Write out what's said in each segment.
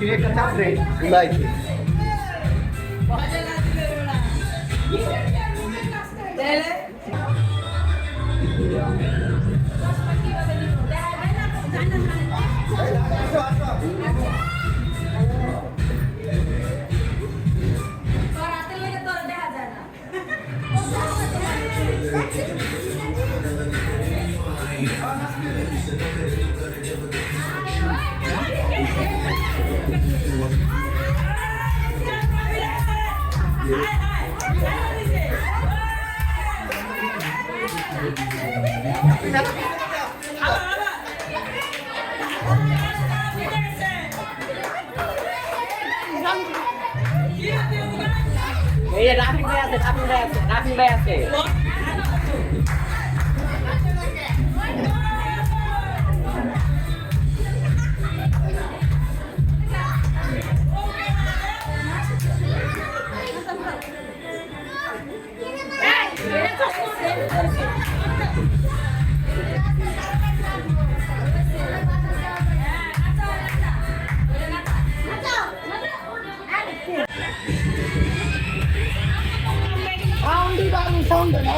একটা চাপড়ে উলাইছে এই রাফিক ভাই আছে sound.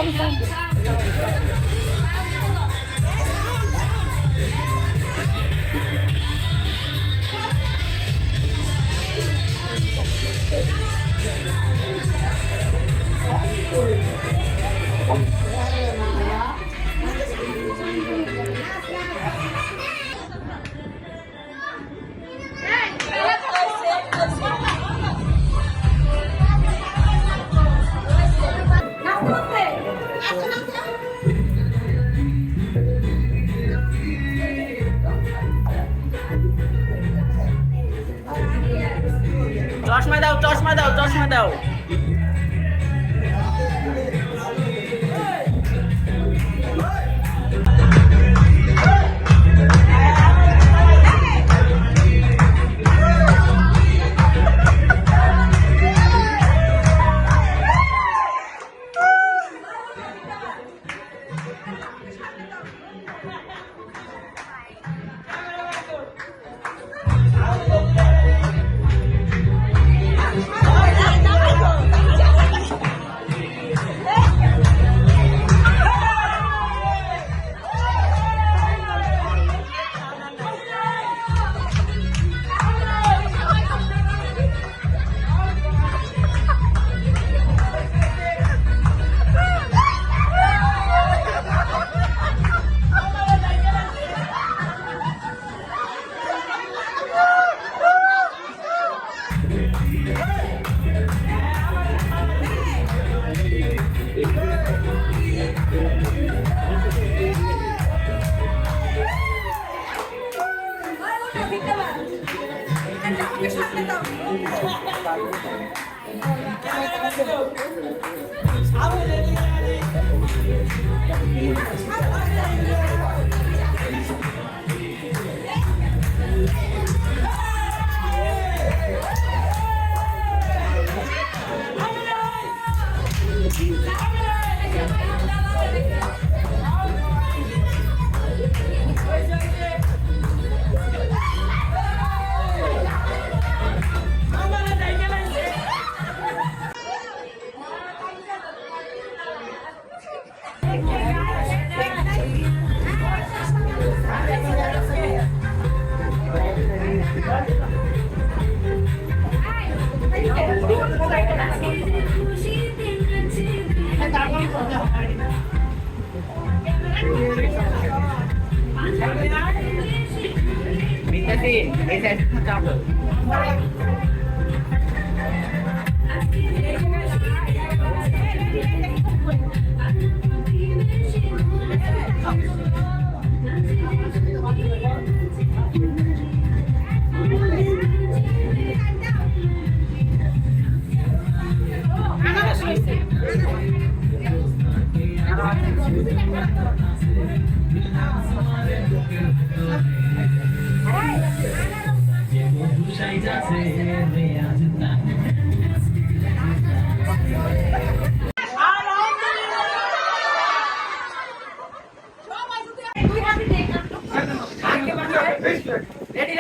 চশমা দাও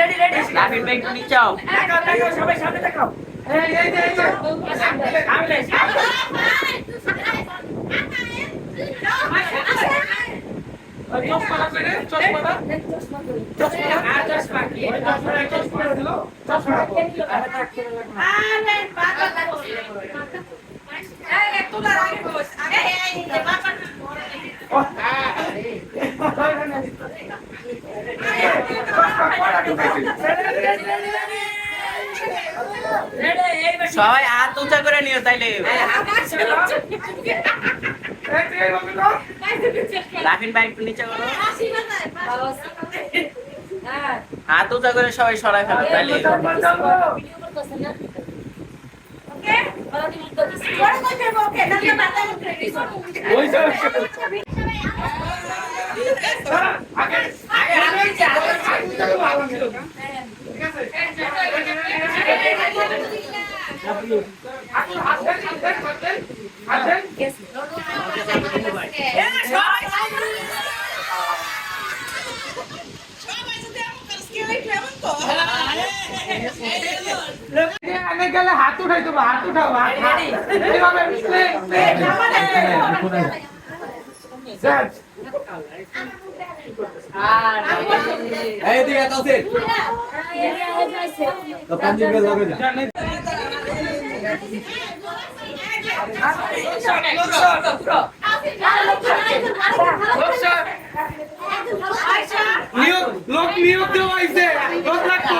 ready রাফিন ভাই একটু নিচে আও। সবাই সামনে দেখাও। সবাই হাত উঁচা করে নিও তাইলে। রাফিন ভাই একটু নিচে করো। হাত উঁচা করে সবাই সরাই ফেলো তাইলে। গেলে হাত উঠাই দেবো, হাত উঠাও, এইভাবে লোক নিয়োগ দেওয়া হয়েছে, লোক লাগতো।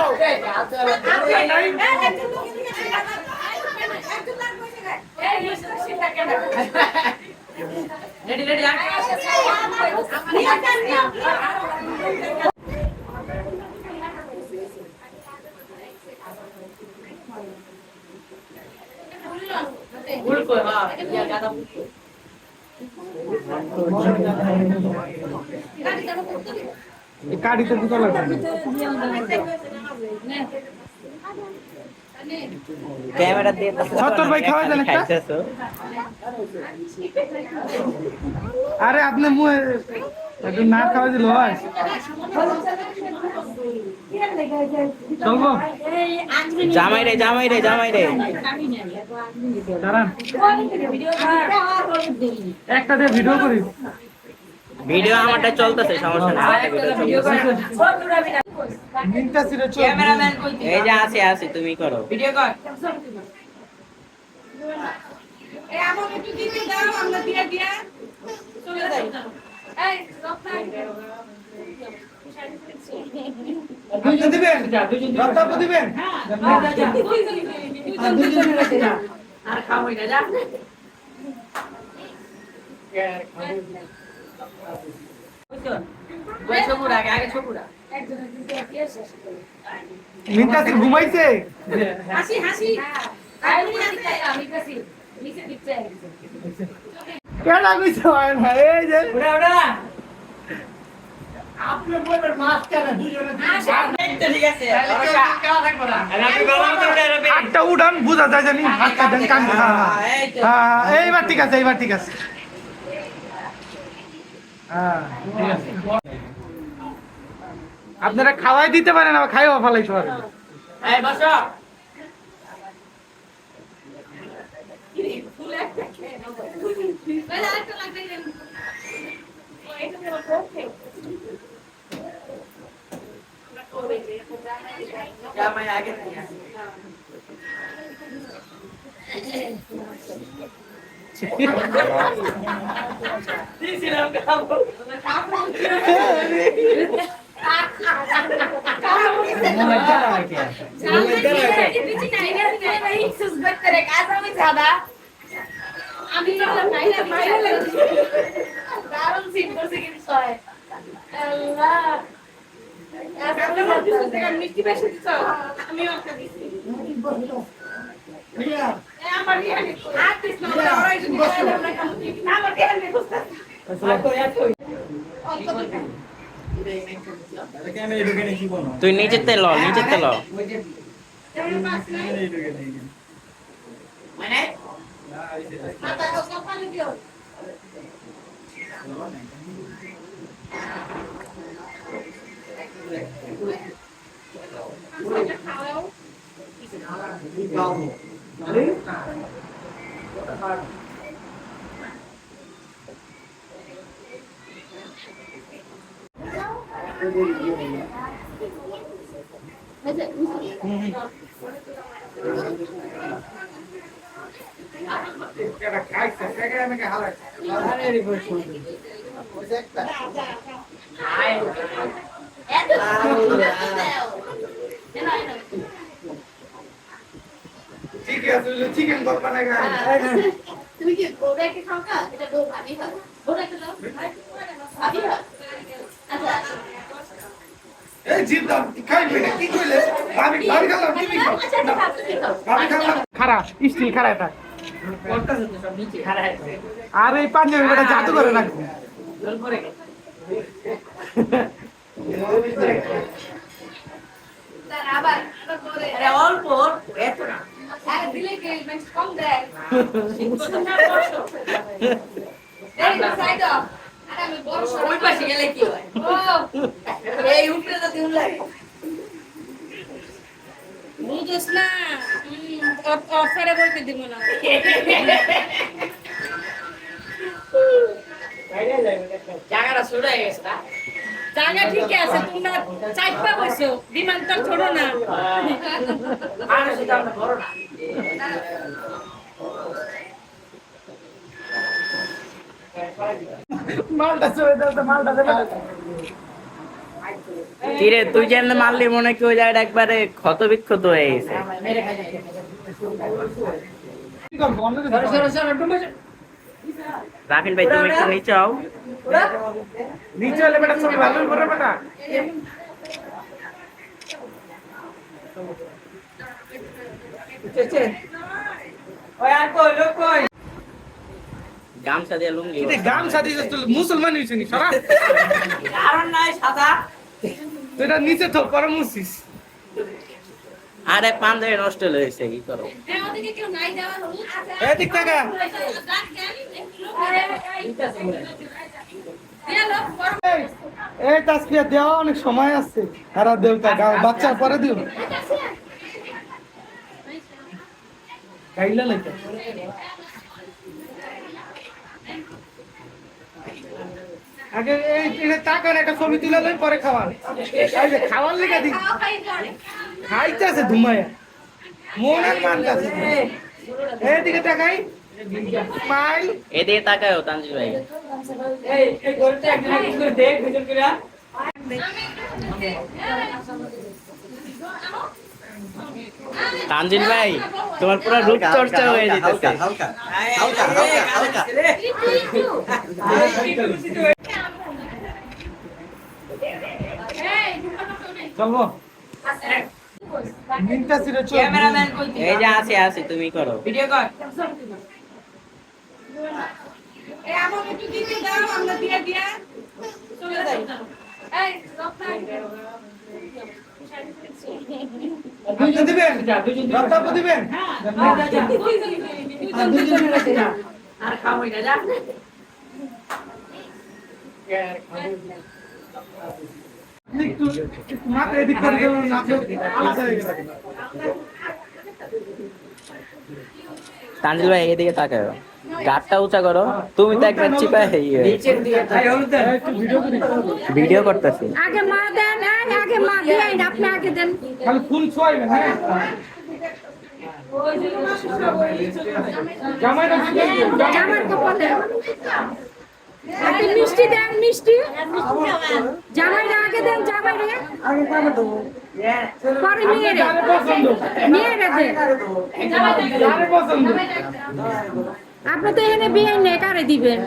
কাটিতে দুটো লাগবে। ক্যামেরা দিয়ে সত্তর ভাই খাওয়া যান একটা। আরে আপনি মুয়ে একটু না খাওয়া দিল হয় চলবো। জামাই রে জামাই রে জামাই রে দাঁড়ান একটা দিয়ে ভিডিও করি। ভিডিও আমারটা চলতেছে, সমস্যা নাই। মিনটা ছিল চল। এই যে আছে আছে, তুমি করো ভিডিও কর। এই আমন একটু দিতে দাও, আমরা দিয়া দিয়া চলে যাই। এই দুইজন দিবেন, রক্তাপ দিবেন। আর খাওয়াই না যা। ওই ছবুরা আগে ছবুরা মিনটা ছিল ঘুমাইছে। হাসি হাসি আমি কাছি নিচে দিতে কেডা কইছো আয় ভাই এই যে ওরা ওরা আপনি বলবেন মাছ কেন দুইজনে ঠিক আছে হাতটা উড়ান বুঝা যায় জানি হাতটা দেন কান। হ্যাঁ এইবার ঠিক আছে, এইবার ঠিক আছে। হ্যাঁ ঠিক আছে। আপনারা খাওয়াই দিতে পারেন, আবার খাইও ফেলাইতে পারেন। এই বসো। ফুল একটা খেয়ে নাও বলে আরেকটা লাগবে ও এটা দেবো ওকে জামাই আগে দিয়ে দিছিলাম খাবো আমি দারুণ সিন করছে কিন্তু মিষ্টি বেশি দিচ্ছ আমিও একটা দিচ্ছি আমার তুই নিচেতে ল, নিচেতে ল। মানে খাওয়াও ঠিক আছে চিকেন করবা না তুমি কি বড় একটা খাও কা এটা বড় ভাবি খাও বড় একটা দাও ভাবি খাও আচ্ছা এই জিপ দাও খাইবে না কি কইলে ভাবি ভাবি খালাম তুমি খাও আচ্ছা আচ্ছা ভাবি খাও ভাবি খালাম খারা স্টিল খারা এটা করতেছে তো সব নিচে খাড়া আছে আর এই পাঞ্জাবি বেটা জাদু করে রাখবে জল পরে গেছে তার আবার করে আরে অল্প এত না আরে দিলে কে মেক্স কম দেয় না বসো এই সাইড আপ আরে আমি বড় ওই পাশে গেলে কি হয় ও এই উপরে তো দিন লাগে বুঝছ না অফারে বলতে দিব না জায়গাটা ছোট হয়ে গেছে না জায়গা ঠিক আছে তোমরা চাইপা বসো বিমানটা ছোট না আর সেটা আমরা বড় না মালটা চলে দাও মালটা দেবে কিরে তুই যেমন মারলি মনে কি ওই জায়গাটা একবারে ক্ষত বিক্ষত হয়ে গেছে মেরে খাই যায় কি করব অন্য কিছু সরো ডুবে রাফিন ভাই তুমি একটু নিচে আও নিচে এলে বেটা ছবি ভালো করে বেটা ওই আর কই লোক কই গামছা দিয়ে লুঙ্গি এটা গাম সাদি মুসলমান হইছে নি সারা কারণ নাই সাদা তো এটা নিচে তো পরমুসিস আরে পাঞ্জাবি নষ্ট হয়েছে কি করো হ্যাঁ ওদিকে কেউ নাই যাওয়ার হলুদ আছে এই দিক থেকে এই তাসফিয়া দেওয়া অনেক সময় আছে হারা দেও তা বাচ্চার পরে দিও খাইলা লাগে আগে এই এটা টাকার একটা ছবি তুলে লই পরে খাওয়ার এই যে খাওয়ার লেগে দি খাইতেছে ধুমায়া মন আর মান কাছে এইদিকে টাকাই স্মাইল এদিকে তাকাও তানজিল ভাই এই করতে একটা কি করে দেখ ভিতর করে তানজিল ভাই তোমার পুরো রূপ চর্চা হয়ে যেতেছে হালকা হালকা হালকা হালকা চলবো মিনটা সিরে চল ক্যামেরাম্যান কই এই যে আছে আছে তুমি করো ভিডিও কর এই আমাকে একটু দিতে দাও আমরা দিয়ে দিয়া চলে যাই এই রপ্তান আপনি দিবেন রক্তাপ দিবেন আর খাওয়াই না যা একটু মাথা এদিক করে দেব না আলাদা হয়ে গেছে তানজিল ভাই এদিকে তাকাও গাটটা উঁচা করো তুমি তো একবার চিপা নিচের দিকে তাই হলুদ দেন একটু ভিডিও করে ভিডিও করতেছি আগে মা দেন আগে মা দেন আপনি আগে দেন খালি ফুল ছোঁয়াইবেন হ্যাঁ জামাইটা জামার কপালে আপনি মিষ্টি দেন মিষ্টি জামাইরা আগে দেন জামাইরে আগে কামে দেবো পরে মেয়েরে যারে পছন্দ মেয়েরে দেন যারে পছন্দ আপনি তো এখানে বিয়ে নেই কারে দিবেন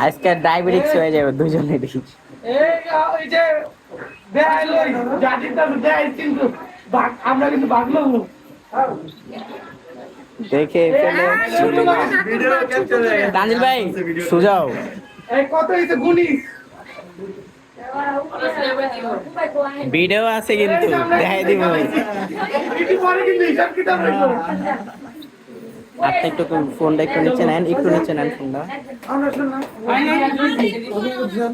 আজকে ডায়াবেটিস হয়ে যাবে দুজনেরই এই যে দেয় লই জাতিটা দেয় কিন্তু আমরা কিন্তু ভাগলো দেখে ফেলে তানজিল ভাই সুজাও এই কত হইছে গুনিস ভিডিও আছে কিন্তু দেখাই দিব এটি পরে কিন্তু হিসাব কিতাব রাখো হাতটা একটু ফোনটা একটু নিচে নেন, একটু নিচে নেন ফোনটা। আমরা শুনলাম অভিযোগ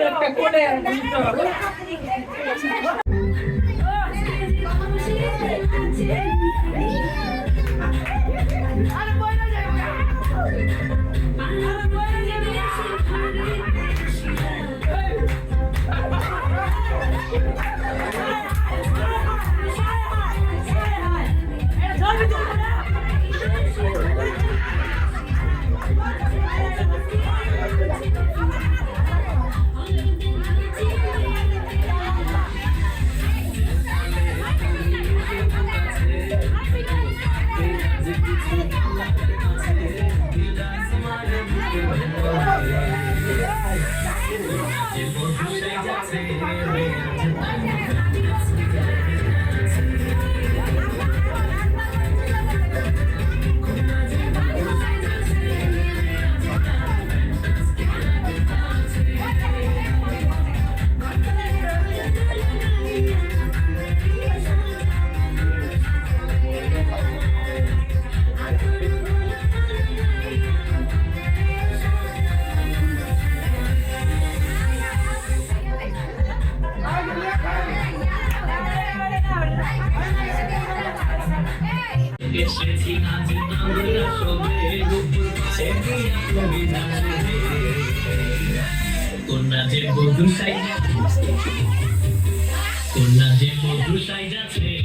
একটা কোটে কন্যা যে বধূ সাইজা আছে